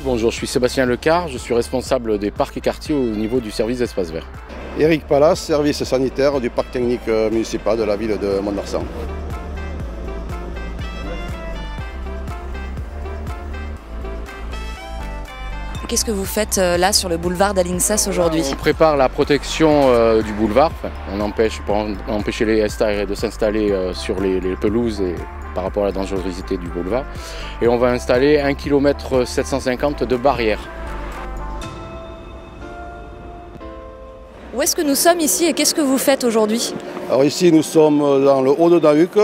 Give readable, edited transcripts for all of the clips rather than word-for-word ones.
Bonjour, je suis Sébastien Lecard, je suis responsable des parcs et quartiers au niveau du service d'espace vert. Éric Pallas, service sanitaire du parc technique municipal de la ville de Mont-de-Marsan. Qu'est-ce que vous faites là sur le boulevard d'Alincès aujourd'hui? On prépare la protection du boulevard, pour empêcher les stars de s'installer sur les pelouses et par rapport à la dangerosité du boulevard. Et on va installer 1,750 km de barrières. Où est-ce que nous sommes ici et qu'est-ce que vous faites aujourd'hui? Alors ici nous sommes dans le haut de Dahuc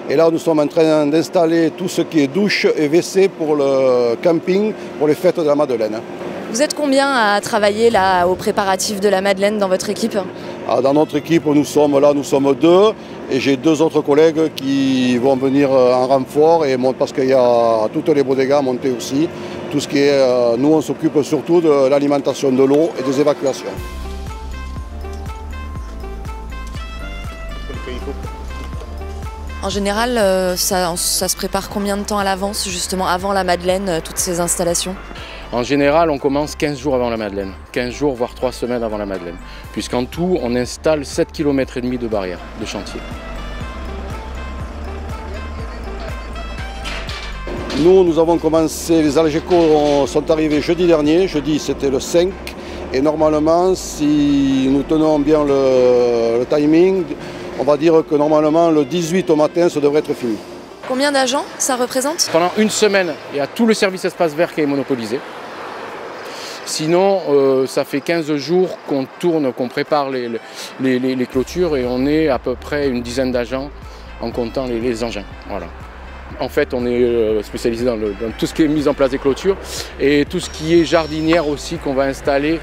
et là nous sommes en train d'installer tout ce qui est douche et WC pour le camping, pour les fêtes de la Madeleine. Vous êtes combien à travailler là aux préparatifs de la Madeleine dans votre équipe? Alors, dans notre équipe nous sommes deux et j'ai deux autres collègues qui vont venir en renfort et parce qu'il y a toutes les bodegas à monter aussi. Tout ce qui est, nous on s'occupe surtout de l'alimentation de l'eau et des évacuations. En général, ça se prépare combien de temps à l'avance, justement avant la Madeleine, toutes ces installations? En général, on commence 15 jours avant la Madeleine, 15 jours voire 3 semaines avant la Madeleine, puisqu'en tout, on installe 7,5 km de barrières, de chantier. Nous avons commencé, les Algeco sont arrivés jeudi dernier, jeudi c'était le 5, et normalement, si nous tenons bien le timing, on va dire que normalement le 18 au matin, ça devrait être fini. Combien d'agents ça représente? Pendant une semaine, il y a tout le service espace vert qui est monopolisé. Sinon, ça fait 15 jours qu'on tourne, qu'on prépare les clôtures et on est à peu près une dizaine d'agents en comptant les engins. Voilà. En fait, on est spécialisé dans tout ce qui est mise en place des clôtures et tout ce qui est jardinière aussi qu'on va installer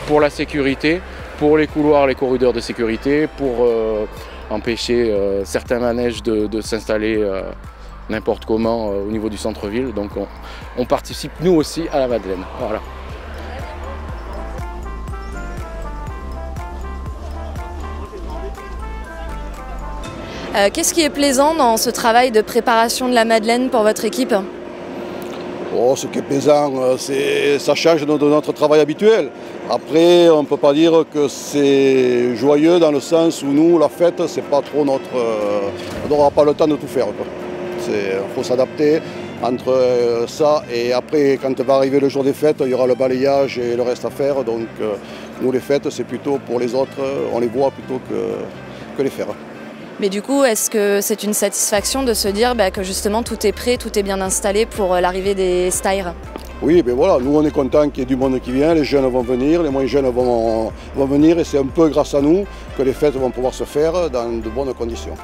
pour la sécurité, pour les couloirs, les corridors de sécurité, pour empêcher certains manèges de s'installer n'importe comment au niveau du centre-ville. Donc on participe nous aussi à la Madeleine. Voilà. Qu'est-ce qui est plaisant dans ce travail de préparation de la Madeleine pour votre équipe? Ce qui est plaisant, ça change de notre travail habituel. Après, on ne peut pas dire que c'est joyeux dans le sens où nous, la fête, c'est pas trop notre... on n'aura pas le temps de tout faire. Il faut s'adapter entre ça et après, quand va arriver le jour des fêtes, il y aura le balayage et le reste à faire. Donc nous, les fêtes, c'est plutôt pour les autres, on les voit plutôt que les faire. Mais du coup, est-ce que c'est une satisfaction de se dire que justement tout est prêt, tout est bien installé pour l'arrivée des Steyr? Oui, ben voilà, nous on est contents qu'il y ait du monde qui vient, les jeunes vont venir, les moins jeunes vont venir et c'est un peu grâce à nous que les fêtes vont pouvoir se faire dans de bonnes conditions.